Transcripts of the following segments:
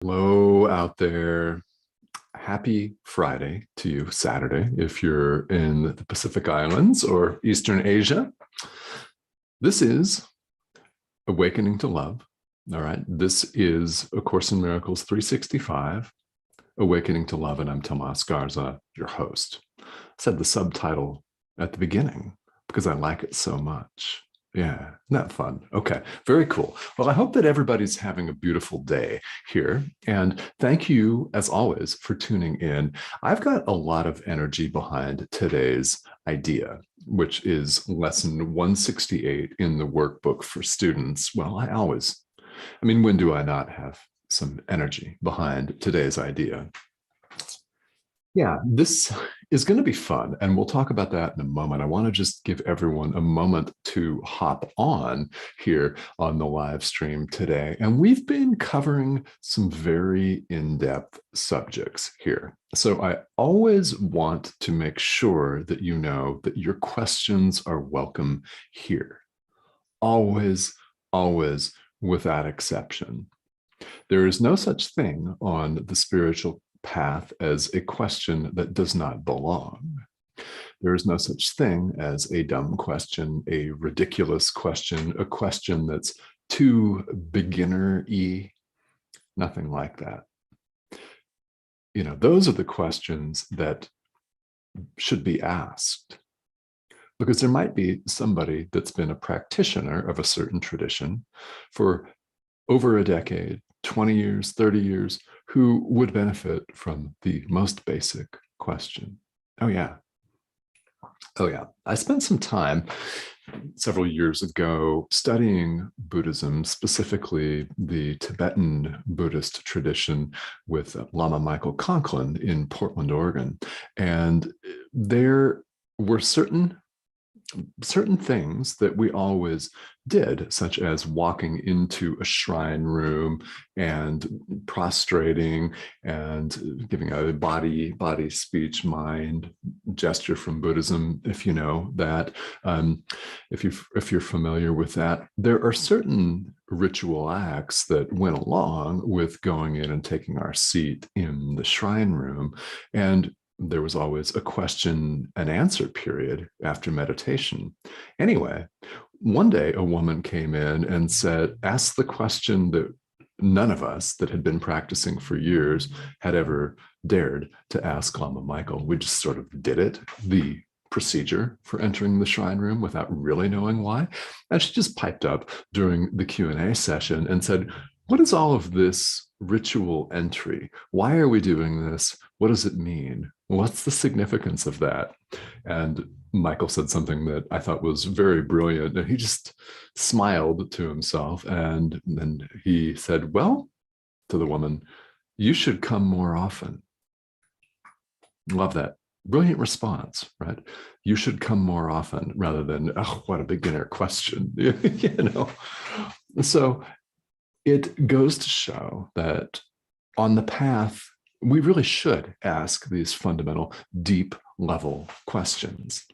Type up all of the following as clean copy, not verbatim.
Hello out there. Happy Friday to you, Saturday, if you're in the Pacific Islands or Eastern Asia. This is Awakening to Love. All right. This is A Course in Miracles 365, Awakening to Love. And I'm Tomás Garza, your host. I said the subtitle at the beginning because I like it so much. Yeah, isn't that fun? Okay, very cool. Well, I hope that everybody's having a beautiful day here. And thank you, as always, for tuning in. I've got a lot of energy behind today's idea, which is lesson 168 in the workbook for students. Well, when do I not have some energy behind today's idea? Yeah, this is going to be fun, and we'll talk about that in a moment. I want to just give everyone a moment to hop on here on the live stream today. And we've been covering some very in-depth subjects here. So I always want to make sure that you know that your questions are welcome here. Always, always, without exception. There is no such thing on the spiritual path as a question that does not belong. There is no such thing as a dumb question, a ridiculous question, a question that's too beginner-y, nothing like that. You know, those are the questions that should be asked, because there might be somebody that's been a practitioner of a certain tradition for over a decade, 20 years, 30 years, who would benefit from the most basic question. Oh, yeah. I spent some time several years ago studying Buddhism, specifically the Tibetan Buddhist tradition, with Lama Michael Conklin in Portland, Oregon. And there were certain things that we always did, such as walking into a shrine room and prostrating and giving a body, speech, mind gesture from Buddhism, if you know that. If you're familiar with that, there are certain ritual acts that went along with going in and taking our seat in the shrine room. And there was always a question and answer period after meditation. Anyway, one day a woman came in and asked the question that none of us that had been practicing for years had ever dared to ask Lama Michael. We just sort of did it, the procedure for entering the shrine room, without really knowing why. And she just piped up during the Q&A session and said, "What is all of this ritual entry? Why are we doing this? What does it mean? What's the significance of that?" And Michael said something that I thought was very brilliant. And he just smiled to himself. And then he said, "Well," to the woman, "you should come more often." Love that. Brilliant response, right? You should come more often, rather than, "Oh, what a beginner question." So it goes to show that on the path, we really should ask these fundamental, deep level questions.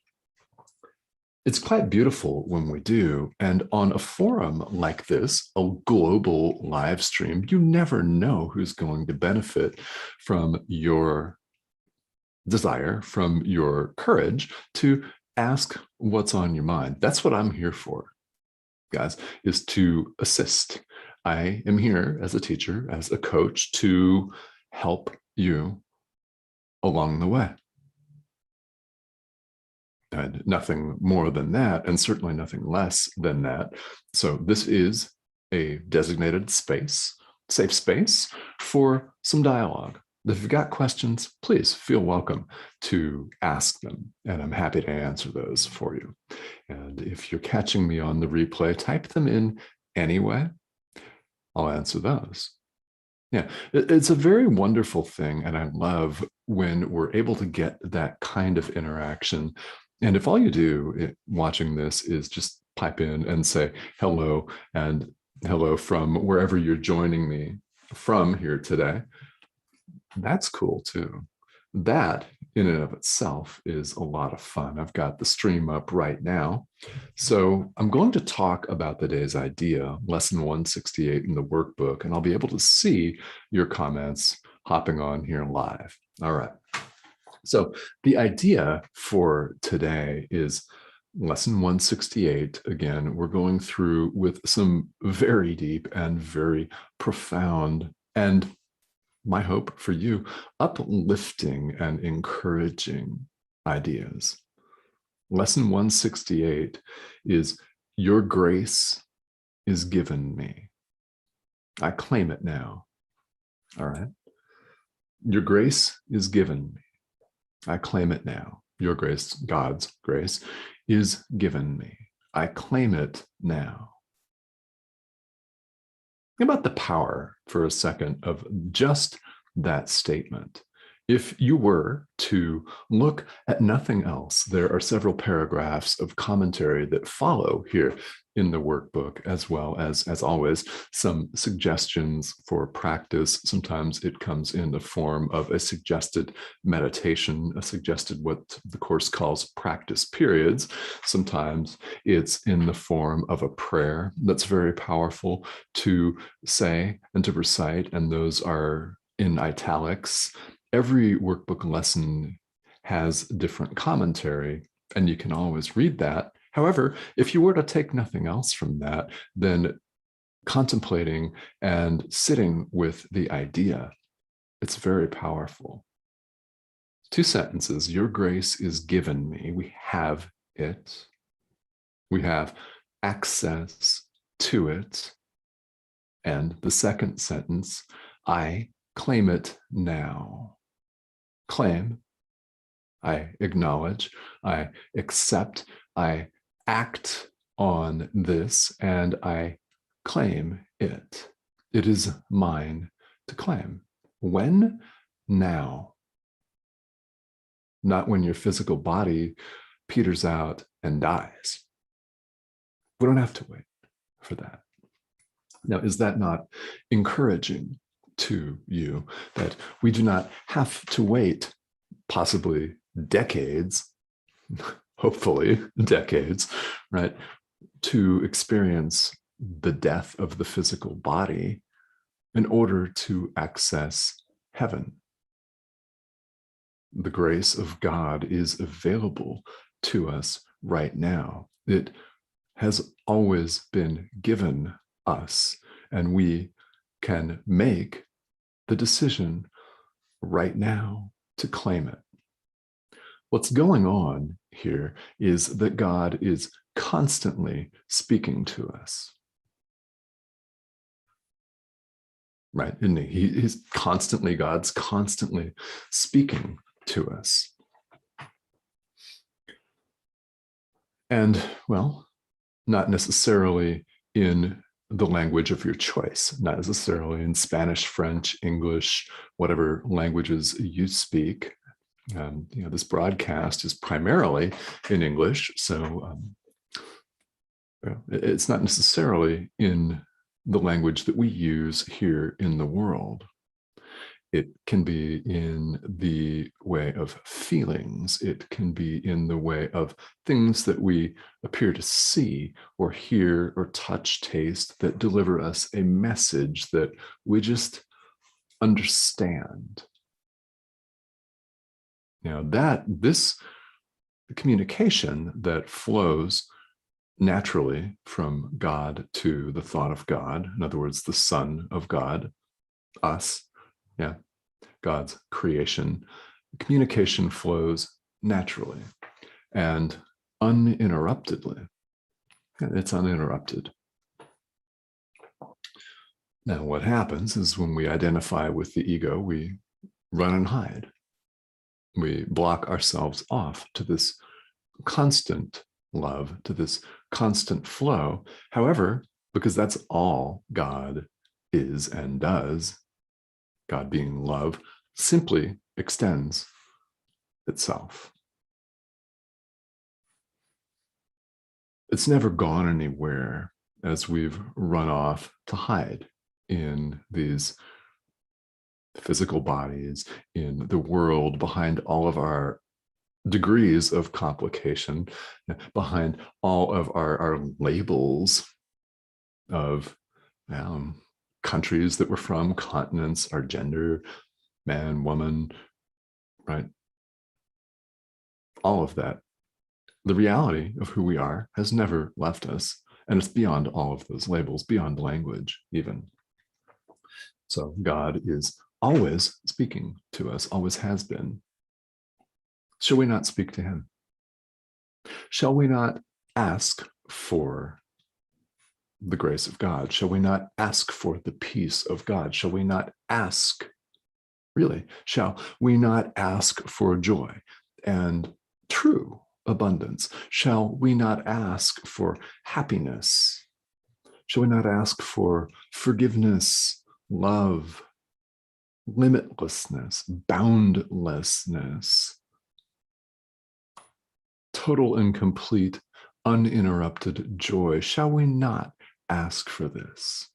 It's quite beautiful when we do. And on a forum like this, a global live stream, you never know who's going to benefit from your desire, from your courage to ask what's on your mind. That's what I'm here for, guys, is to assist. I am here as a teacher, as a coach, to help you along the way. And nothing more than that, and certainly nothing less than that. So this is a designated space, safe space for some dialogue. If you've got questions, please feel welcome to ask them, and I'm happy to answer those for you. And if you're catching me on the replay, type them in anyway. I'll answer those. Yeah, it's a very wonderful thing, and I love when we're able to get that kind of interaction. And if all you do watching this is just pipe in and say hello, and hello from wherever you're joining me from here today, that's cool too. That in and of itself is a lot of fun. I've got the stream up right now. So I'm going to talk about the day's idea, lesson 168 in the workbook, and I'll be able to see your comments hopping on here live. All right. So the idea for today is lesson 168. Again, we're going through with some very deep and very profound, and my hope for you, uplifting and encouraging ideas. Lesson 168 is your grace is given me. I claim it now. All right. Your grace is given me. I claim it now. Your grace, God's grace, is given me. I claim it now. Think about the power for a second of just that statement. If you were to look at nothing else, there are several paragraphs of commentary that follow here in the workbook, as well as always, some suggestions for practice. Sometimes it comes in the form of a suggested meditation, a suggested what the course calls practice periods. Sometimes it's in the form of a prayer that's very powerful to say and to recite, and those are in italics. Every workbook lesson has different commentary, and you can always read that. However, if you were to take nothing else from that, then contemplating and sitting with the idea, it's very powerful. 2 sentences, your grace is given me. We have it. We have access to it. And the second sentence, I claim it now. Claim, I acknowledge, I accept, I act on this, and I claim it. It is mine to claim. When? Now. Not when your physical body peters out and dies. We don't have to wait for that. Now, is that not encouraging to you, that we do not have to wait possibly decades, hopefully decades, right, to experience the death of the physical body in order to access heaven? The grace of God is available to us right now. It has always been given us, and we can make the decision right now to claim it. What's going on here is that God is constantly speaking to us. Right? Isn't he? God's constantly speaking to us. And, well, not necessarily in the language of your choice, not necessarily in Spanish, French, English, whatever languages you speak. This broadcast is primarily in English, so it's not necessarily in the language that we use here in the world. It can be in the way of feelings. It can be in the way of things that we appear to see or hear or touch, taste, that deliver us a message that we just understand. Now, the communication that flows naturally from God to the thought of God, in other words, the Son of God, us, God's creation, communication flows naturally and uninterruptedly. It's uninterrupted. Now, what happens is when we identify with the ego, we run and hide. We block ourselves off to this constant love, to this constant flow. However, because that's all God is and does, God being love, simply extends itself. It's never gone anywhere as we've run off to hide in these physical bodies, in the world, behind all of our degrees of complication, behind all of our labels of countries that we're from, continents, our gender, man, woman, right? All of that. The reality of who we are has never left us. And it's beyond all of those labels, beyond language, even. So God is always speaking to us, always has been. Shall we not speak to him? Shall we not ask for the grace of God? Shall we not ask for the peace of God? Shall we not ask, really, shall we not ask for joy and true abundance? Shall we not ask for happiness? Shall we not ask for forgiveness, love, limitlessness, boundlessness, total and complete, uninterrupted joy? Shall we not ask for this?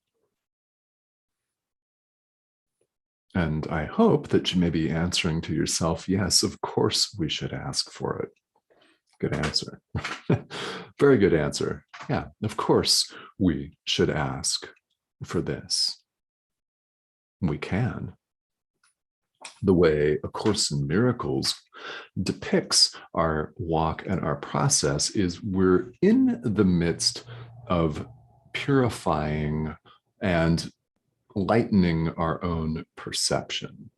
And I hope that you may be answering to yourself, yes, of course we should ask for it. Good answer. Very good answer. Yeah, of course we should ask for this. We can. The way A Course in Miracles depicts our walk and our process is we're in the midst of purifying and lightening our own perception.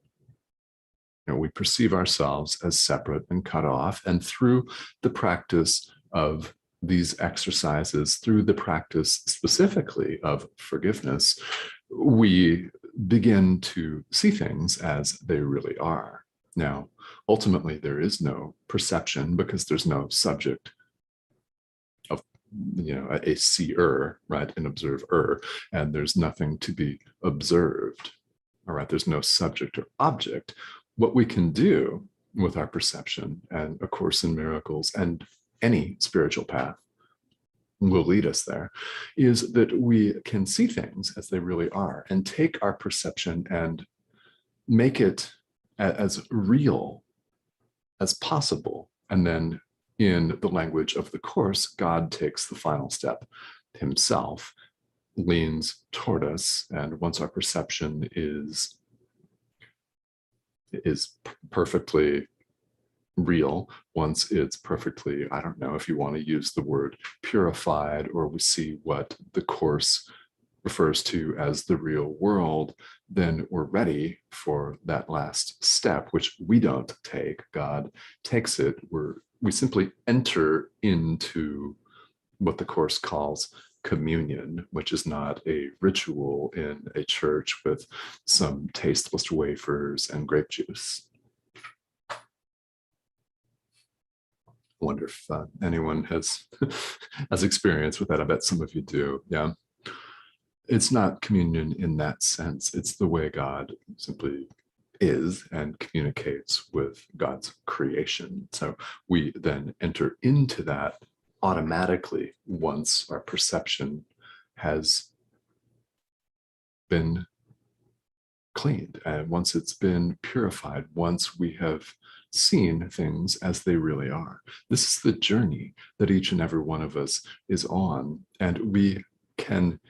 We perceive ourselves as separate and cut off, and through the practice of these exercises, through the practice specifically of forgiveness, we begin to see things as they really are. Now, ultimately, there is no perception because there's no subject of, a seer, right, an observer, and there's nothing to be observed. All right, there's no subject or object. What we can do with our perception, and A Course in Miracles and any spiritual path will lead us there, is that we can see things as they really are and take our perception and make it as real as possible. And then in the language of the Course, God takes the final step himself, leans toward us, and once our perception is perfectly real, once it's perfectly, I don't know if you want to use the word purified, or we see what the Course refers to as the real world, then we're ready for that last step, which we don't take. God takes it. We simply enter into what the Course calls communion, which is not a ritual in a church with some tasteless wafers and grape juice. I wonder if anyone has experience with that. I bet some of you do. Yeah. It's not communion in that sense. It's the way God simply is and communicates with God's creation. So we then enter into that automatically once our perception has been cleaned, and once it's been purified, once we have seen things as they really are. This is the journey that each and every one of us is on, and we can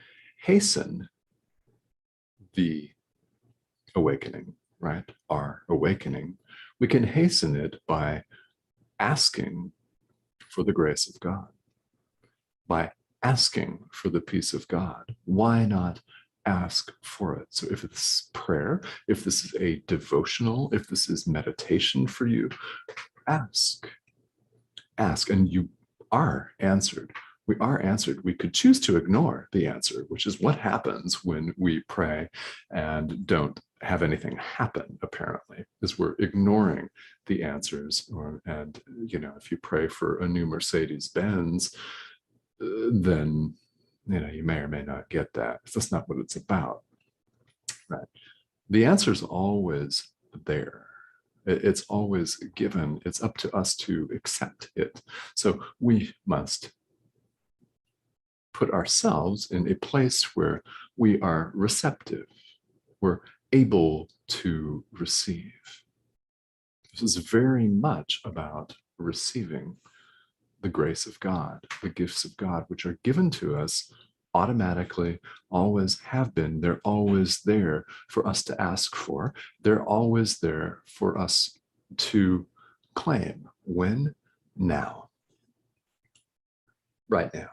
hasten the awakening, right? Our awakening. We can hasten it by asking for the grace of God, by asking for the peace of God. Why not ask for it? So if it's prayer, if this is a devotional, if this is meditation for you, ask, and you are answered. We are answered. We could choose to ignore the answer, which is what happens when we pray and don't have anything happen, apparently, is we're ignoring the answers. And if you pray for a new Mercedes-Benz, then you may or may not get that. That's not what it's about, right? The answer is always there. It's always given. It's up to us to accept it. So we must put ourselves in a place where we are receptive. We're able to receive. This is very much about receiving the grace of God, the gifts of God, which are given to us automatically, always have been. They're always there for us to ask for. They're always there for us to claim. When? Now. Right now.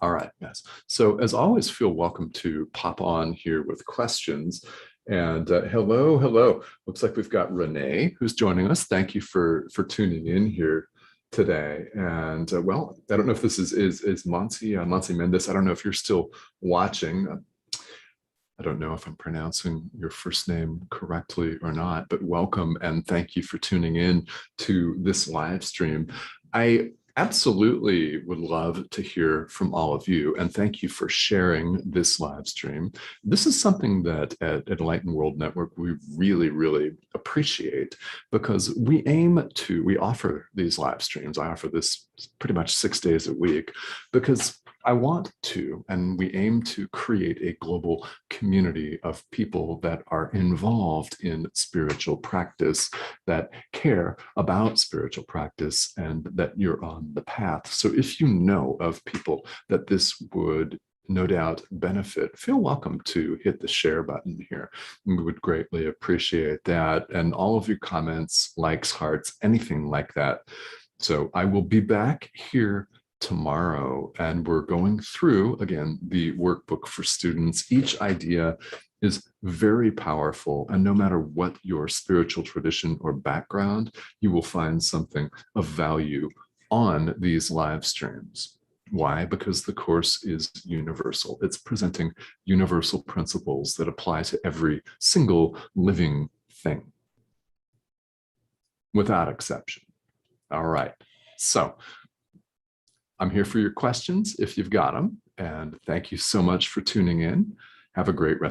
All right, yes. So as always, feel welcome to pop on here with questions. And hello. Looks like we've got Renee who's joining us. Thank you for tuning in here today. And well, I don't know if this is Monsi Mendes. I don't know if you're still watching. I don't know if I'm pronouncing your first name correctly or not, but welcome and thank you for tuning in to this live stream. I absolutely would love to hear from all of you, and thank you for sharing this live stream. This is something that at Enlightened World Network we really appreciate, because we offer these live streams. I offer this pretty much 6 days a week because I want to, and we aim to create a global community of people that are involved in spiritual practice, that care about spiritual practice, and that you're on the path. So if you know of people that this would no doubt benefit, feel welcome to hit the share button here. We would greatly appreciate that. And all of your comments, likes, hearts, anything like that. So I will be back here tomorrow, and we're going through again the workbook for students. Each idea is very powerful, and no matter what your spiritual tradition or background, you will find something of value on these live streams. Why? Because the course is universal. It's presenting universal principles that apply to every single living thing without exception. All right, so I'm here for your questions if you've got them. And thank you so much for tuning in. Have a great rest.